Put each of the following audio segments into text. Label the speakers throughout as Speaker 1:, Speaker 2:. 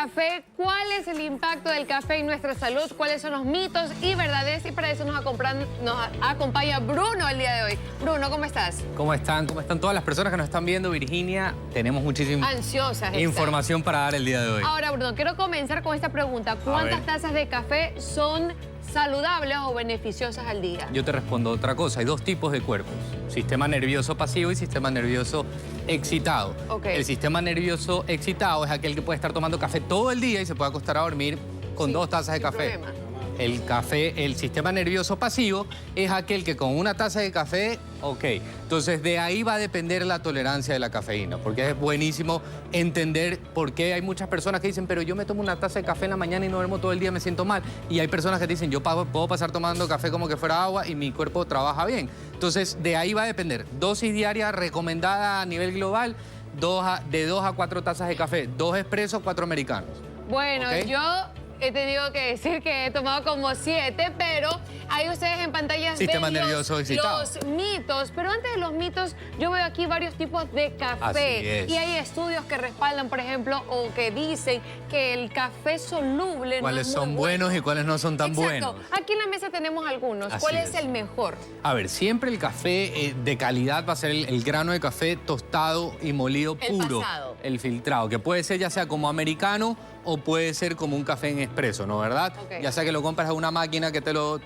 Speaker 1: café. ¿Cuál es el impacto del café en nuestra salud? ¿Cuáles son los mitos y verdades? Y para eso nos acompaña Bruno el día de hoy. Bruno, ¿cómo estás?
Speaker 2: ¿Cómo están? ¿Cómo están todas las personas que nos están viendo, Virginia? Tenemos muchísima información para dar el día de hoy.
Speaker 1: Ahora, Bruno, quiero comenzar con esta pregunta. ¿Cuántas tazas de café son saludables o beneficiosas al día?
Speaker 2: Yo te respondo otra cosa. Hay dos tipos de cuerpos. Sistema nervioso pasivo y sistema nervioso excitado. El sistema nervioso excitado es aquel que puede estar tomando café todo el día y se puede acostar a dormir con 2 tazas de café. El sistema nervioso pasivo es aquel que con una taza de café, Entonces, de ahí va a depender la tolerancia de la cafeína, porque es buenísimo entender por qué hay muchas personas que dicen, pero yo me tomo una taza de café en la mañana y no duermo todo el día, me siento mal. Y hay personas que dicen, yo puedo pasar tomando café como que fuera agua y mi cuerpo trabaja bien. Entonces, de ahí va a depender. Dosis diaria recomendada a nivel global, de 2 a 4 tazas de café, 2 expresos, 4 americanos.
Speaker 1: Bueno, yo he tenido que decir que he tomado como 7, pero ahí ustedes en pantalla
Speaker 2: Sistema nervioso excitado.
Speaker 1: Los mitos. Pero antes de los mitos, yo veo aquí varios tipos de café.
Speaker 2: Así es.
Speaker 1: Y hay estudios que respaldan, por ejemplo, o que dicen que el café soluble
Speaker 2: ¿Cuáles son buenos y cuáles no son tan buenos?
Speaker 1: Aquí en la mesa tenemos algunos. ¿Cuál es el mejor?
Speaker 2: A ver, siempre el café de calidad va a ser el grano de café tostado y molido puro. El filtrado, que puede ser ya sea como americano o puede ser como un café en expreso, ¿no? ¿Verdad? Ya sea que lo compras a una máquina que te lo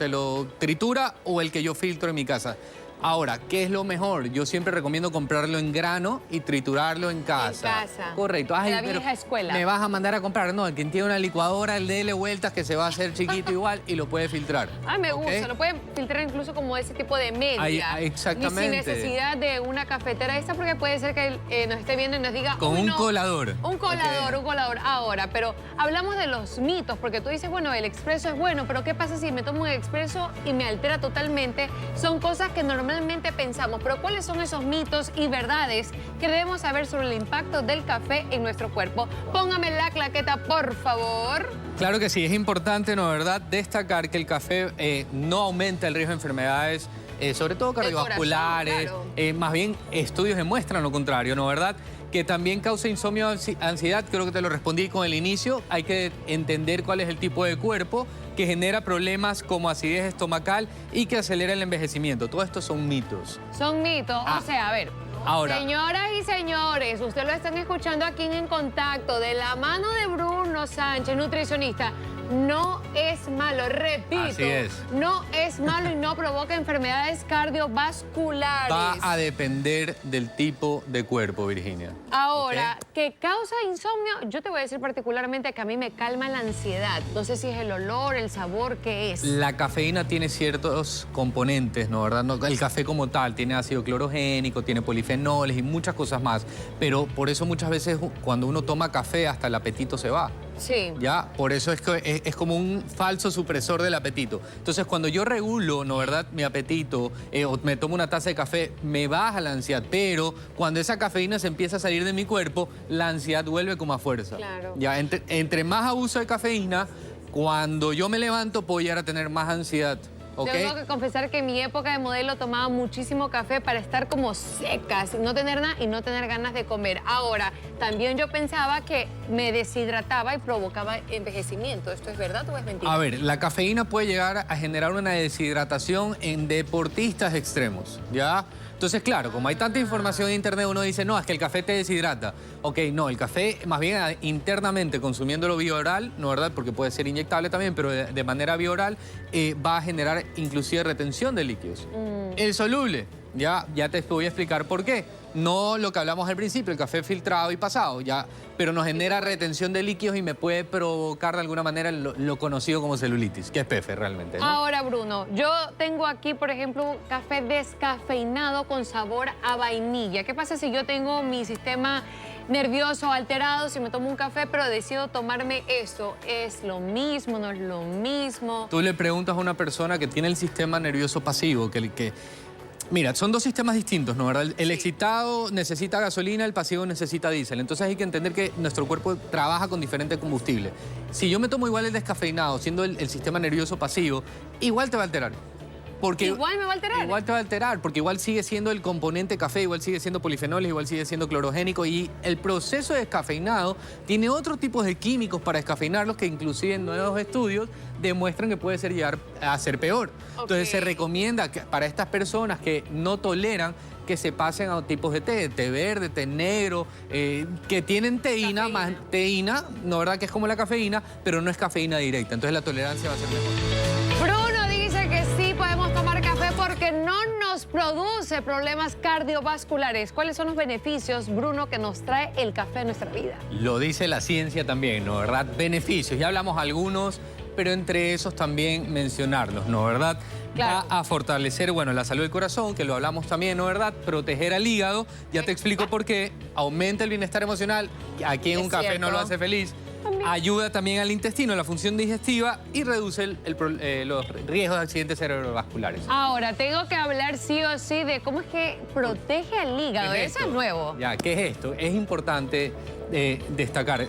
Speaker 2: tritura o el que yo filtro en mi casa. Ahora, ¿qué es lo mejor? Yo siempre recomiendo comprarlo en grano y triturarlo en casa.
Speaker 1: En casa.
Speaker 2: Correcto.
Speaker 1: Ay, la vieja escuela.
Speaker 2: Me vas a mandar a comprar. No, el que tiene una licuadora, el dele vueltas que se va a hacer chiquito igual y lo puede filtrar.
Speaker 1: Ay, me gusta. Lo puede filtrar incluso como ese tipo de media.
Speaker 2: Exactamente.
Speaker 1: Y sin necesidad de una cafetera esta, porque puede ser que nos esté viendo y nos diga...
Speaker 2: Con un colador.
Speaker 1: Un colador. Ahora, pero hablamos de los mitos, porque tú dices, bueno, el expreso es bueno, pero ¿qué pasa si me tomo un expreso y me altera totalmente? Son cosas que normalmente pensamos, pero ¿cuáles son esos mitos y verdades que debemos saber sobre el impacto del café en nuestro cuerpo? Póngame la claqueta, por favor.
Speaker 2: Claro que sí, es importante, ¿no? ¿Verdad? Destacar que el café no aumenta el riesgo de enfermedades, sobre todo cardiovasculares. Corazón, más bien, estudios demuestran lo contrario, ¿no? ¿Verdad? Que también causa insomnio, ansiedad, creo que te lo respondí con el inicio. Hay que entender cuál es el tipo de cuerpo que genera problemas como acidez estomacal y que acelera el envejecimiento. Todo esto son mitos.
Speaker 1: Son mitos, o sea, a ver.
Speaker 2: Ahora,
Speaker 1: señoras y señores, ustedes lo están escuchando aquí en Contacto, de la mano de Bruno Sánchez, nutricionista. No es malo, repito.
Speaker 2: Así es.
Speaker 1: No es malo y no provoca enfermedades cardiovasculares.
Speaker 2: Va a depender del tipo de cuerpo, Virginia.
Speaker 1: Ahora, ¿qué causa insomnio? Yo te voy a decir particularmente que a mí me calma la ansiedad. No sé si es el olor, el sabor, ¿qué es?
Speaker 2: La cafeína tiene ciertos componentes, ¿no? ¿Verdad? No, el café como tal tiene ácido clorogénico, tiene polifenoles y muchas cosas más. Pero por eso muchas veces cuando uno toma café hasta el apetito se va.
Speaker 1: Sí.
Speaker 2: Ya, por eso es que es como un falso supresor del apetito. Entonces, cuando yo regulo, ¿no? ¿Verdad? Mi apetito o me tomo una taza de café, me baja la ansiedad. Pero cuando esa cafeína se empieza a salir de mi cuerpo, la ansiedad vuelve con más fuerza.
Speaker 1: Claro.
Speaker 2: Ya, entre más abuso de cafeína, cuando yo me levanto, puedo llegar a tener más ansiedad.
Speaker 1: Tengo que confesar que en mi época de modelo tomaba muchísimo café para estar como seca, sin no tener nada y no tener ganas de comer. Ahora, también yo pensaba que me deshidrataba y provocaba envejecimiento. ¿Esto es verdad o es mentira?
Speaker 2: A ver, la cafeína puede llegar a generar una deshidratación en deportistas extremos, ¿ya? Entonces, claro, como hay tanta información en internet, uno dice, no, es que el café te deshidrata. No, el café, más bien internamente, consumiéndolo vía oral, ¿no? ¿Verdad? Porque puede ser inyectable también, pero de manera vía oral, va a generar inclusive retención de líquidos. El soluble, ya te voy a explicar por qué. No lo que hablamos al principio, el café filtrado y pasado, pero nos genera retención de líquidos y me puede provocar de alguna manera lo conocido como celulitis, que es PF realmente, ¿no?
Speaker 1: Ahora, Bruno, yo tengo aquí, por ejemplo, café descafeinado con sabor a vainilla. ¿Qué pasa si yo tengo mi sistema nervioso alterado, si me tomo un café, pero decido tomarme esto? ¿Es lo mismo, no es lo mismo?
Speaker 2: Tú le preguntas a una persona que tiene el sistema nervioso pasivo, mira, son 2 sistemas distintos, ¿no? ¿Verdad? El excitado necesita gasolina, el pasivo necesita diésel. Entonces hay que entender que nuestro cuerpo trabaja con diferentes combustibles. Si yo me tomo igual el descafeinado, siendo el sistema nervioso pasivo, igual te va a alterar. Porque
Speaker 1: igual me va a alterar.
Speaker 2: Igual te va a alterar, porque igual sigue siendo el componente café, igual sigue siendo polifenoles, igual sigue siendo clorogénico y el proceso de descafeinado tiene otros tipos de químicos para descafeinarlos que inclusive en nuevos estudios demuestran que puede llegar a ser peor. Entonces se recomienda que para estas personas que no toleran que se pasen a tipos de té verde, té negro, que tienen teína, más teína, no verdad que es como la cafeína, pero no es cafeína directa, entonces la tolerancia va a ser mejor.
Speaker 1: Bruno dice que sí podemos tomar café porque no nos produce problemas cardiovasculares. ¿Cuáles son los beneficios, Bruno, que nos trae el café a nuestra vida?
Speaker 2: Lo dice la ciencia también, ¿no verdad? Beneficios, ya hablamos algunos, pero entre esos también mencionarlos, ¿no verdad?
Speaker 1: Claro.
Speaker 2: Va a fortalecer, bueno, la salud del corazón, que lo hablamos también, ¿no verdad? Proteger al hígado, ya te explico por qué. Aumenta el bienestar emocional, a quien un café no lo hace feliz. Ayuda también al intestino, la función digestiva y reduce los riesgos de accidentes cerebrovasculares.
Speaker 1: Ahora, tengo que hablar sí o sí de cómo es que protege al hígado. Eso es nuevo.
Speaker 2: Ya, ¿qué es esto? Es importante destacar.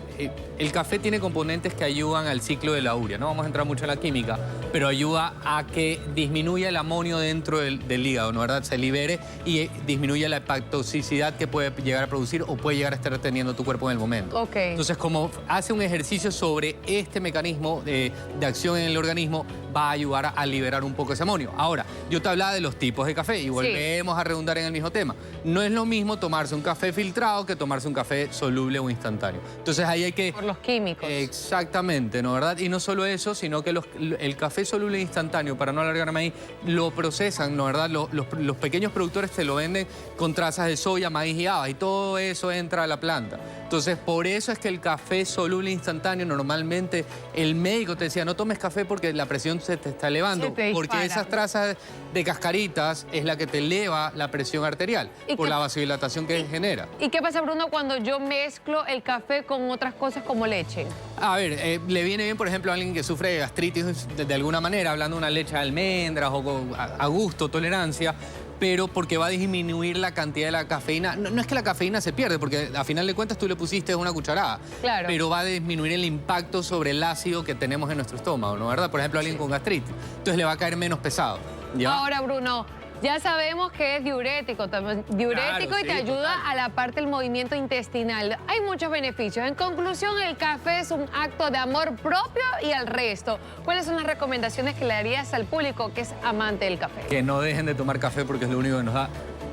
Speaker 2: El café tiene componentes que ayudan al ciclo de la urea. No vamos a entrar mucho en la química, pero ayuda a que disminuya el amonio dentro del hígado, ¿no verdad? Se libere y disminuya la hepatotoxicidad que puede llegar a producir o puede llegar a estar teniendo tu cuerpo en el momento.
Speaker 1: Ok.
Speaker 2: Entonces, como hace un ejercicio sobre este mecanismo de acción en el organismo, va a ayudar a liberar un poco ese amonio. Ahora, yo te hablaba de los tipos de café y volvemos a redundar en el mismo tema. No es lo mismo tomarse un café filtrado que tomarse un café soluble o instantáneo. Entonces ahí hay que...
Speaker 1: Por los químicos.
Speaker 2: Exactamente, ¿no verdad? Y no solo eso, sino que el café soluble e instantáneo, para no alargarme ahí, lo procesan, ¿no verdad? Los pequeños productores te lo venden con trazas de soya, maíz y habas y todo eso entra a la planta. Entonces, por eso es que el café soluble e instantáneo, normalmente el médico te decía, no tomes café porque la presión se te está elevando. Porque esas trazas de cascaritas es la que te eleva la presión arterial por la vasodilatación que genera.
Speaker 1: ¿Y qué pasa, Bruno, cuando yo mezclo el café con otras cosas como leche?
Speaker 2: A ver, le viene bien, por ejemplo, a alguien que sufre de gastritis de alguna manera, hablando de una leche de almendras o a gusto, tolerancia, pero porque va a disminuir la cantidad de la cafeína. No es que la cafeína se pierde, porque a final de cuentas tú le pusiste una cucharada.
Speaker 1: Claro.
Speaker 2: Pero va a disminuir el impacto sobre el ácido que tenemos en nuestro estómago, ¿no verdad? Por ejemplo, alguien con gastritis. Entonces le va a caer menos pesado. ¿Ya?
Speaker 1: Ahora, Bruno, ya sabemos que es diurético, diurético y te ayuda a la parte del movimiento intestinal. Hay muchos beneficios. En conclusión, el café es un acto de amor propio y al resto. ¿Cuáles son las recomendaciones que le darías al público que es amante del café?
Speaker 2: Que no dejen de tomar café porque es lo único que nos da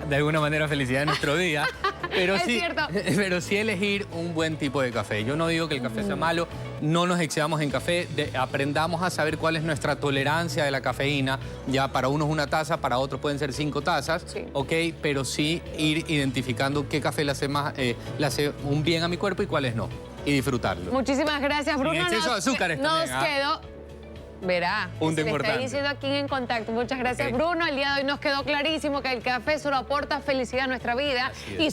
Speaker 2: de alguna manera felicidad en nuestro día. Pero
Speaker 1: es
Speaker 2: sí,
Speaker 1: cierto.
Speaker 2: Pero sí elegir un buen tipo de café. Yo no digo que el café sea malo, no nos excedamos en café, aprendamos a saber cuál es nuestra tolerancia de la cafeína. Ya para unos una taza, para otros pueden ser 5 tazas, ¿ok? Pero sí ir identificando qué café le hace un bien a mi cuerpo y cuáles no. Y disfrutarlo.
Speaker 1: Muchísimas gracias, Bruno.
Speaker 2: Sin exceso de azúcares
Speaker 1: nos
Speaker 2: también,
Speaker 1: quedó... Verá,
Speaker 2: punto
Speaker 1: se le está
Speaker 2: importante.
Speaker 1: diciendo aquí en Contacto. Muchas gracias, Bruno. El día de hoy nos quedó clarísimo que el café solo aporta felicidad a nuestra vida. Y